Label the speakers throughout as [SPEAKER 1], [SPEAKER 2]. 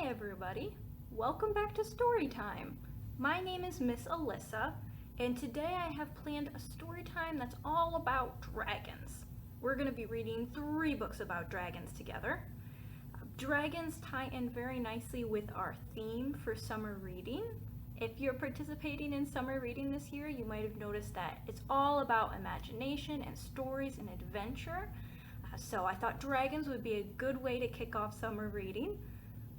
[SPEAKER 1] Hi everybody, welcome back to story time. My name is Miss Alyssa, and today I have planned a story time that's all about dragons. We're going to be reading 3 books about dragons together. Dragons tie in very nicely with our theme for summer reading. If you're participating in summer reading this year, you might have noticed that it's all about imagination and stories and adventure. So I thought dragons would be a good way to kick off summer reading.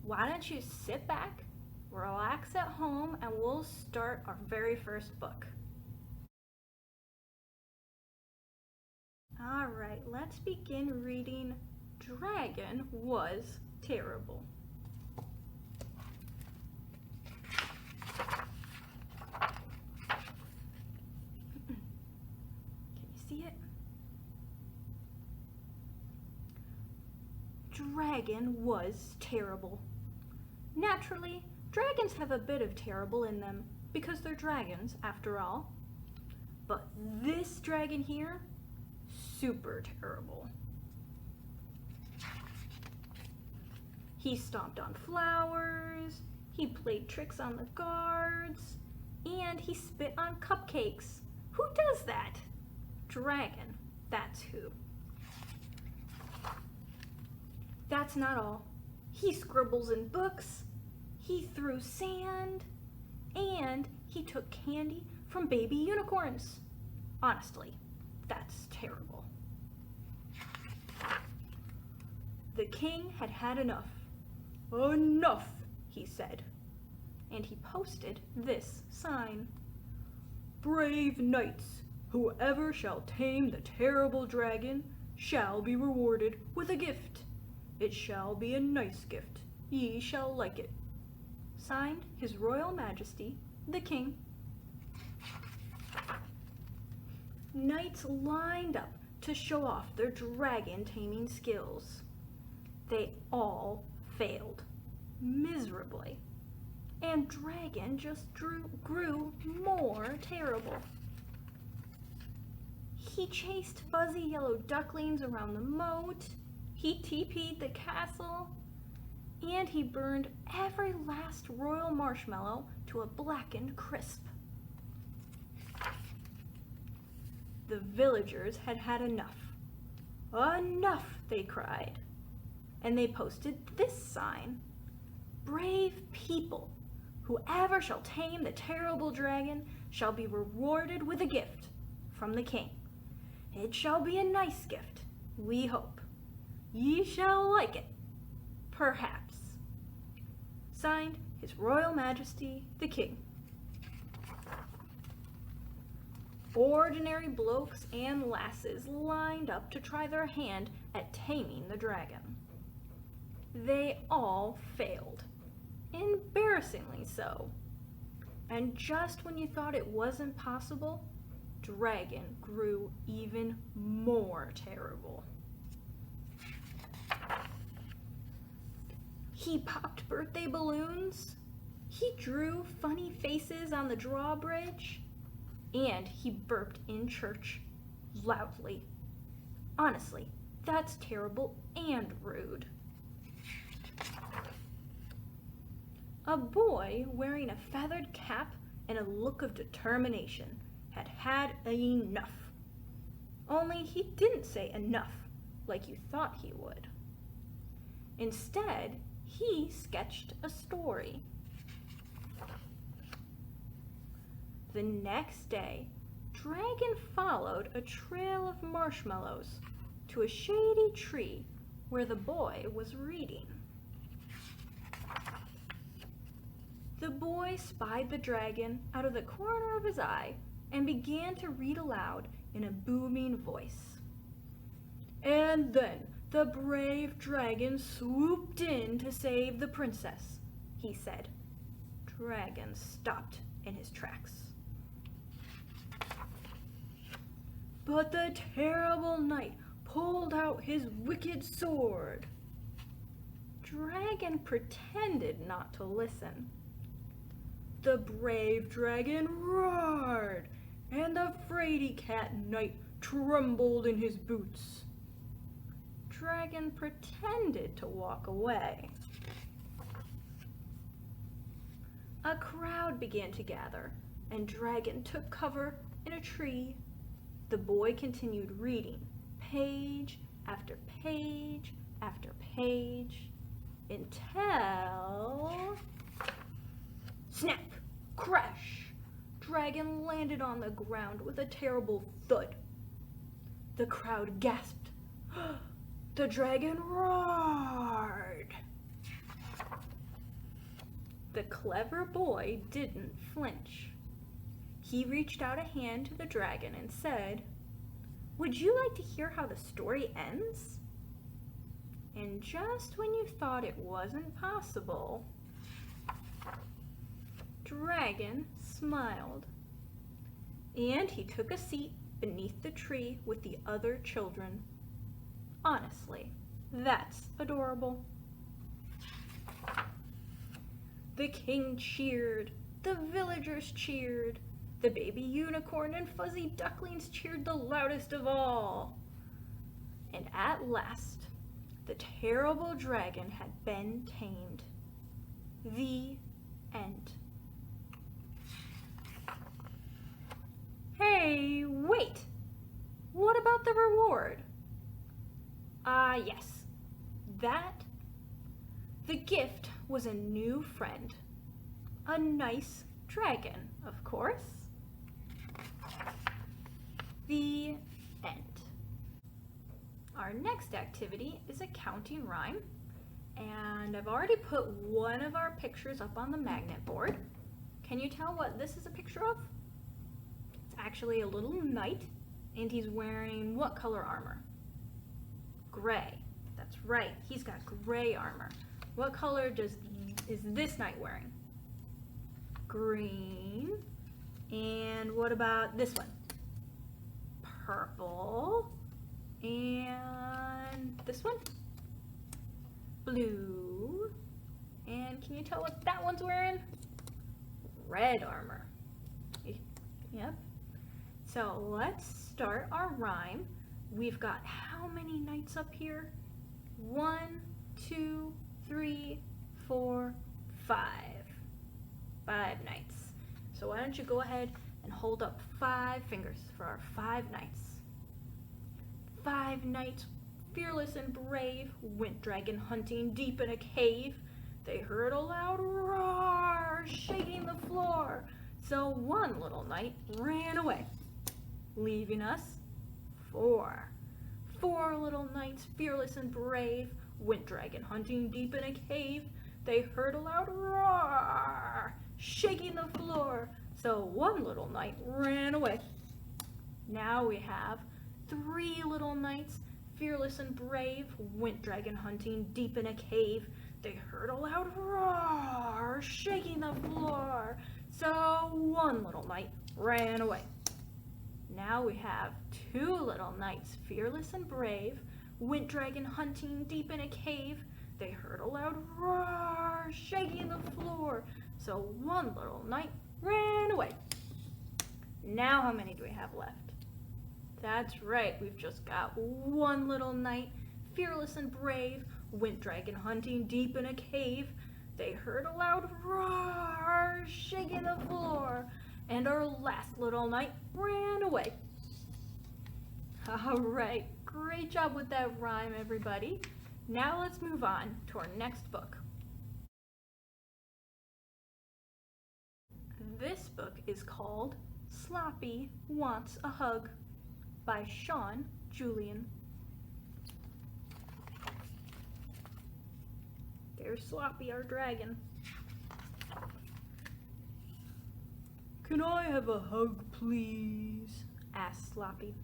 [SPEAKER 1] Why don't you sit back, relax at home, and we'll start our very first book. All right, let's begin reading Dragon Was Terrible. Can you see it? Dragon was terrible. Naturally, dragons have a bit of terrible in them because they're dragons after all. But this dragon here, super terrible. He stomped on flowers, he played tricks on the guards, and he spit on cupcakes. Who does that? Dragon, that's who. That's not all. He scribbles in books, he threw sand, and he took candy from baby unicorns. Honestly, that's terrible. The king had had enough. Enough, he said, and he posted this sign. Brave knights, whoever shall tame the terrible dragon shall be rewarded with a gift. It shall be a nice gift, ye shall like it. Signed, His Royal Majesty, the King. Knights lined up to show off their dragon taming skills. They all failed, miserably, and Dragon just grew more terrible. He chased fuzzy yellow ducklings around the moat, he TP'd the castle, and he burned every last royal marshmallow to a blackened crisp. The villagers had had enough. Enough, they cried. And they posted this sign. Brave people, whoever shall tame the terrible dragon shall be rewarded with a gift from the king. It shall be a nice gift, we hope. Ye shall like it, perhaps. Signed, His Royal Majesty, the King. Ordinary blokes and lasses lined up to try their hand at taming the dragon. They all failed, embarrassingly so. And just when you thought it wasn't possible, Dragon grew even more terrible. He popped birthday balloons, he drew funny faces on the drawbridge, and he burped in church loudly. Honestly, that's terrible and rude. A boy wearing a feathered cap and a look of determination had had enough. Only he didn't say enough like you thought he would. Instead, he sketched a story. The next day, Dragon followed a trail of marshmallows to a shady tree where the boy was reading. The boy spied the dragon out of the corner of his eye and began to read aloud in a booming voice. And then the brave dragon swooped in to save the princess, he said. Dragon stopped in his tracks. But the terrible knight pulled out his wicked sword. Dragon pretended not to listen. The brave dragon roared, and the fraidy cat knight trembled in his boots. Dragon pretended to walk away. A crowd began to gather, and Dragon took cover in a tree. The boy continued reading, page after page after page, until... Snap! Crash! Dragon landed on the ground with a terrible thud. The crowd gasped. The dragon roared. The clever boy didn't flinch. He reached out a hand to the dragon and said, "Would you like to hear how the story ends?" And just when you thought it wasn't possible, Dragon smiled, and he took a seat beneath the tree with the other children. Honestly, that's adorable. The king cheered, the villagers cheered, the baby unicorn and fuzzy ducklings cheered the loudest of all. And at last, the terrible dragon had been tamed. The end. Hey, wait! What about the reward? Yes, the gift was a new friend. A nice dragon, of course. The end. Our next activity is a counting rhyme, and I've already put one of our pictures up on the magnet board. Can you tell what this is a picture of? It's actually a little knight, and he's wearing what color armor? Gray. That's right, he's got gray armor. What color is this knight wearing? Green. And what about this one? Purple. And this one? Blue. And can you tell what that one's wearing? Red armor. Yep. So let's start our rhyme. We've got how many knights up here? 1, 2, 3, 4, 5. 5 knights. So why don't you go ahead and hold up 5 fingers for our 5 knights. 5 knights, fearless and brave, went dragon hunting deep in a cave. They heard a loud roar, shaking the floor. So one little knight ran away, leaving us 4. 4 little knights, fearless and brave, went dragon hunting deep in a cave. They heard a loud roar, shaking the floor. So one little knight ran away. Now we have 3 little knights, fearless and brave, went dragon hunting deep in a cave. They heard a loud roar, shaking the floor. So one little knight ran away. Now we have 2 little knights, fearless and brave, went dragon hunting deep in a cave. They heard a loud roar, shaking the floor. So one little knight ran away. Now how many do we have left? That's right, we've just got 1 little knight, fearless and brave, went dragon hunting deep in a cave. They heard a loud roar, shaking the floor, and our last little knight ran away. All right, great job with that rhyme, everybody. Now let's move on to our next book. This book is called Sloppy Wants a Hug by Sean Julian. There's Sloppy, our dragon. "Can I have a hug, please?" asked Sloppy.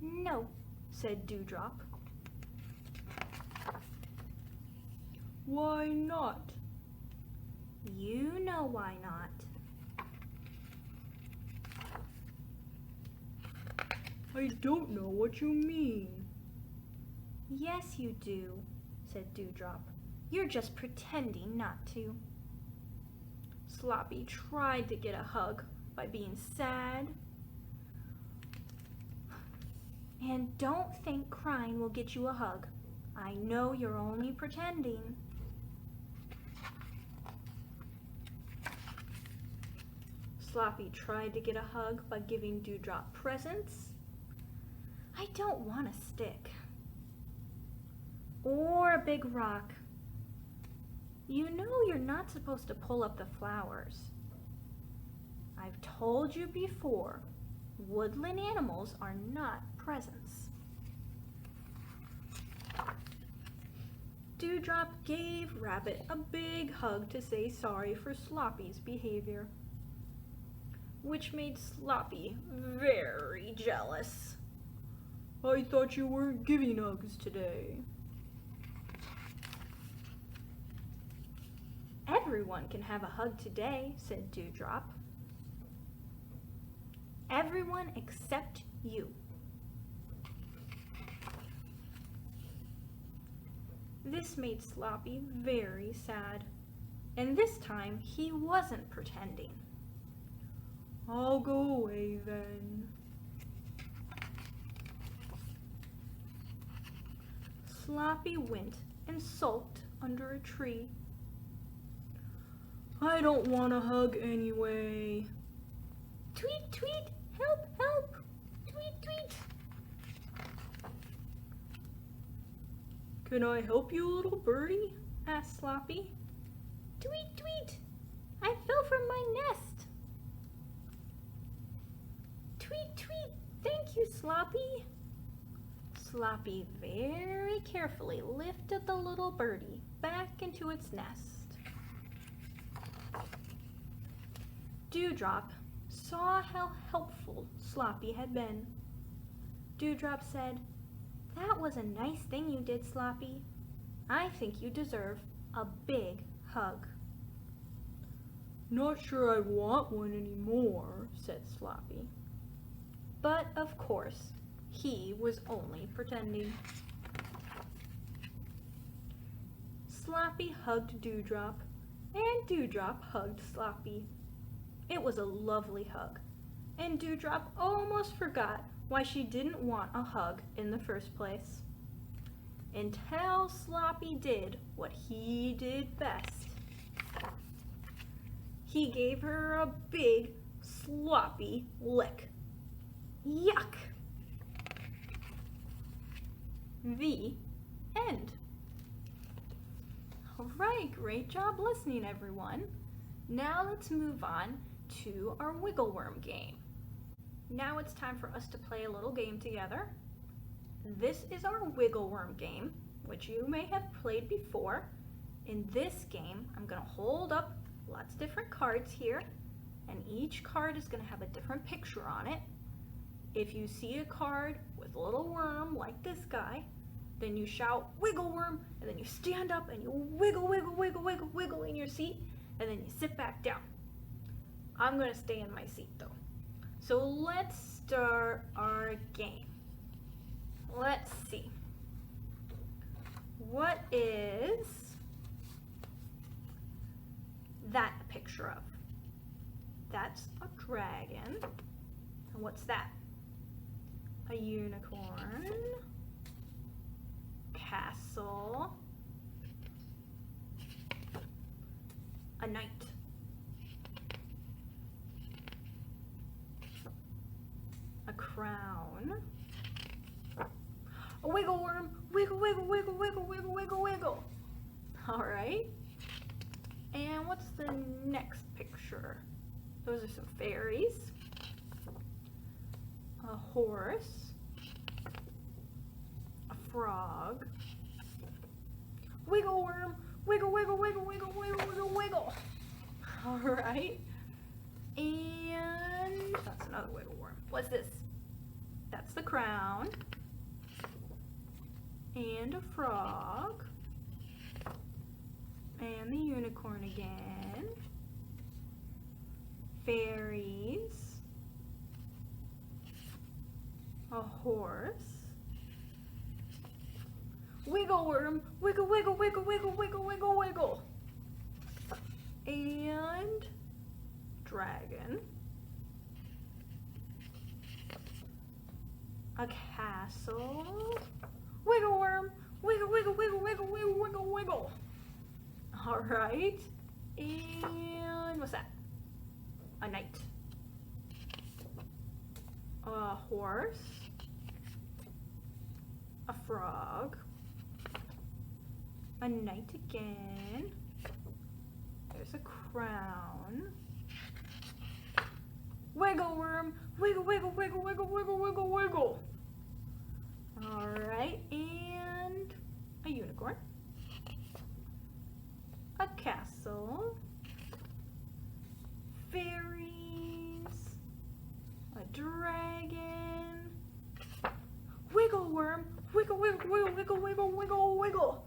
[SPEAKER 1] "No," said Dewdrop. "Why not?" "You know why not." "I don't know what you mean." "Yes, you do," said Dewdrop. "You're just pretending not to." Sloppy tried to get a hug by being sad. "And don't think crying will get you a hug. I know you're only pretending." Sloppy tried to get a hug by giving Dewdrop presents. I don't want a stick. Or a big rock. You know you're not supposed to pull up the flowers. I've told you before, woodland animals are not presents. Dewdrop gave Rabbit a big hug to say sorry for Sloppy's behavior, which made Sloppy very jealous. I thought you weren't giving hugs today. Everyone can have a hug today, said Dewdrop. Everyone except you. This made Sloppy very sad, and this time he wasn't pretending. I'll go away then. Sloppy went and sulked under a tree. I don't want a hug anyway. Tweet, tweet, help, help, tweet, tweet. Can I help you, little birdie? Asked Sloppy. Tweet, tweet, I fell from my nest. Tweet, tweet, thank you, Sloppy. Sloppy very carefully lifted the little birdie back into its nest. Dewdrop saw how helpful Sloppy had been. Dewdrop said, "That was a nice thing you did, Sloppy. I think you deserve a big hug." Not sure I want one anymore, said Sloppy. But of course, he was only pretending. Sloppy hugged Dewdrop, and Dewdrop hugged Sloppy. It was a lovely hug, and Dewdrop almost forgot why she didn't want a hug in the first place. Until Sloppy did what he did best. He gave her a big, sloppy lick. Yuck! The end. All right, great job listening, everyone. Now let's move on to our wiggle worm game. Now it's time for us to play a little game together. This is our wiggle worm game, which you may have played before. In this game, I'm going to hold up lots of different cards here, and each card is going to have a different picture on it. If you see a card with a little worm like this guy, then you shout wiggle worm, and then you stand up and you wiggle, wiggle, wiggle, wiggle, wiggle in your seat, and then you sit back down. I'm going to stay in my seat though. So let's start our game. Let's see. What is that a picture of? That's a dragon. And what's that? A unicorn. Castle. A knight. A crown. A wiggle worm. Wiggle, wiggle, wiggle, wiggle, wiggle, wiggle, wiggle. All right. And what's the next picture? Those are some fairies. A horse. A frog. Wiggle worm. Wiggle, wiggle, wiggle, wiggle, wiggle, wiggle, wiggle. All right. And that's another wiggle worm. What's this? That's the crown. And a frog. And the unicorn again. Fairies. A horse. Wiggle worm. Wiggle, wiggle, wiggle, wiggle, wiggle, wiggle, wiggle. And dragon. A castle. Wiggle worm. Wiggle, wiggle, wiggle, wiggle, wiggle, wiggle, wiggle. All right. And what's that? A knight. a horse, a frog, a knight again, there's a crown, wiggle worm, wiggle, wiggle, wiggle, wiggle, wiggle, wiggle, wiggle. Alright, and a unicorn, a castle, fairies, a dragon, wiggle worm, wiggle, wiggle, wiggle, wiggle, wiggle, wiggle, wiggle.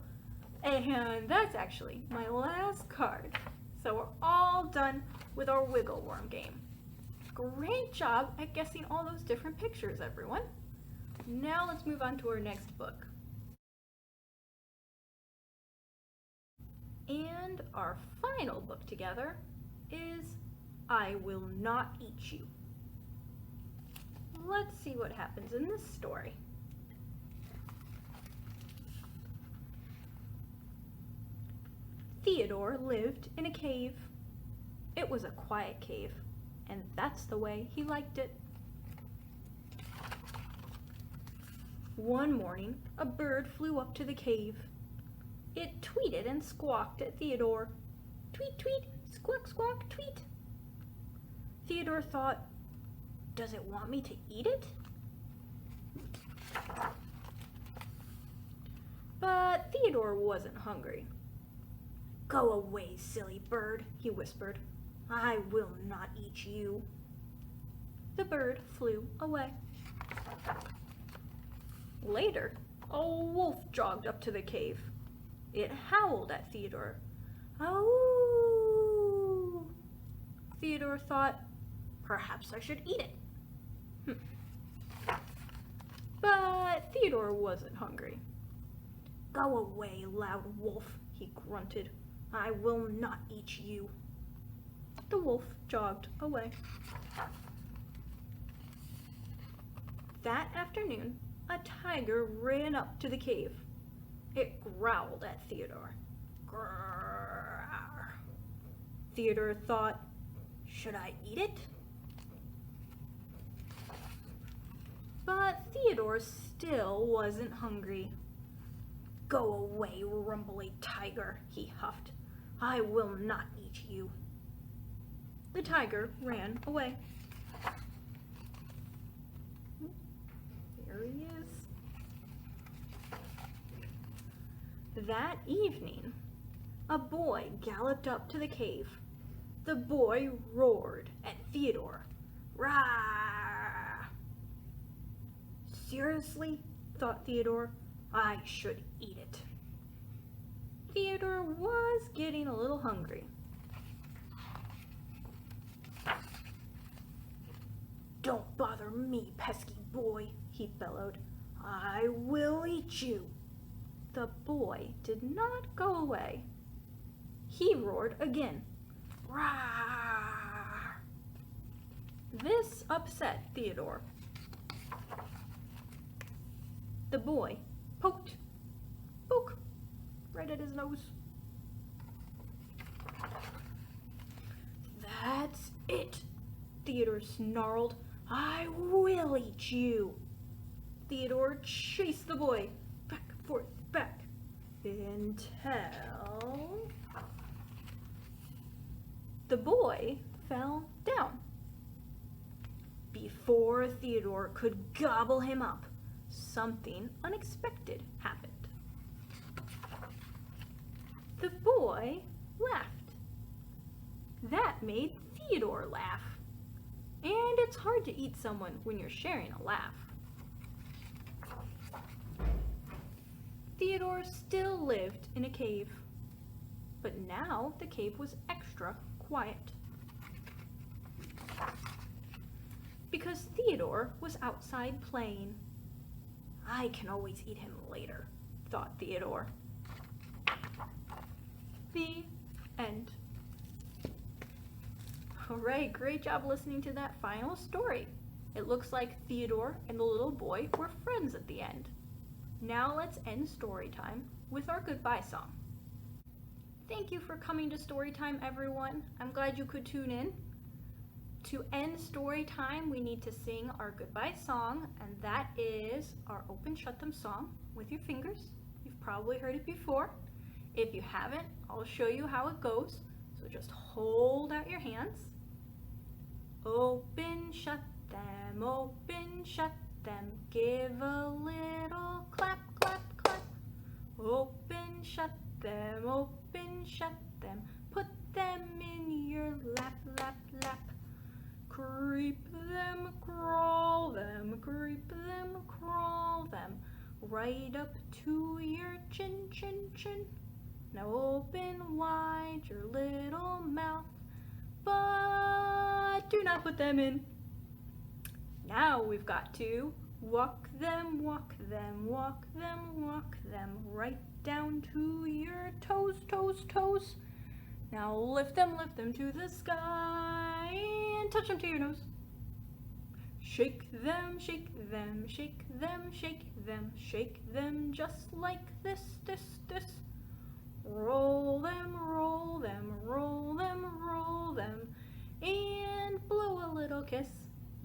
[SPEAKER 1] And that's actually my last card. So we're all done with our wiggle worm game. Great job at guessing all those different pictures, everyone. Now let's move on to our next book. And our final book together is I Will Not Eat You. Let's see what happens in this story. Theodore lived in a cave. It was a quiet cave, and that's the way he liked it. One morning, a bird flew up to the cave. It tweeted and squawked at Theodore. Tweet, tweet, squawk, squawk, tweet. Theodore thought, does it want me to eat it? But Theodore wasn't hungry. Go away, silly bird, he whispered. I will not eat you. The bird flew away. Later, a wolf jogged up to the cave. It howled at Theodore. Oh! Theodore thought, perhaps I should eat it. But Theodore wasn't hungry. Go away, loud wolf, he grunted. I will not eat you. The wolf jogged away. That afternoon, a tiger ran up to the cave. It growled at Theodore. Grrr. Theodore thought, should I eat it? But Theodore still wasn't hungry. Go away, rumbly tiger, he huffed. I will not eat you. The tiger ran away. There he is. That evening, a boy galloped up to the cave. The boy roared at Theodore. Rah! Seriously? Thought Theodore. I should eat it. Theodore was getting a little hungry. Don't bother me, pesky boy, he bellowed. I will eat you. The boy did not go away. He roared again. Rah! This upset Theodore. The boy poked, poke, right at his nose. That's it, Theodore snarled. I will eat you. Theodore chased the boy back, forth, back, until the boy fell down. Before Theodore could gobble him up, something unexpected happened. The boy laughed. That made Theodore laugh. And it's hard to eat someone when you're sharing a laugh. Theodore still lived in a cave, but now the cave was extra quiet. Because Theodore was outside playing. I can always eat him later, thought Theodore. The end. Alright, great job listening to that final story. It looks like Theodore and the little boy were friends at the end. Now let's end story time with our goodbye song. Thank you for coming to story time, everyone. I'm glad you could tune in. To end story time, we need to sing our goodbye song, and that is our Open Shut Them song with your fingers. You've probably heard it before. If you haven't, I'll show you how it goes. So just hold out your hands. Open, shut them, open, shut them. Give a little clap, clap, clap. Open, shut them, open, shut them. Put them in your lap, lap, lap. Creep them, crawl them, creep them, crawl them. Right up to your chin, chin, chin. Now open wide your little mouth, but do not put them in. Now we've got to walk them, walk them, walk them, walk them, right down to your toes, toes, toes. Now lift them to the sky and touch them to your nose. Shake them, shake them, shake them, shake them, shake them just like this, this, this. Roll them, roll them, roll them, roll them, and blow a little kiss.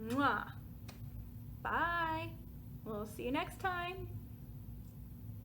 [SPEAKER 1] Mwah! Bye! We'll see you next time.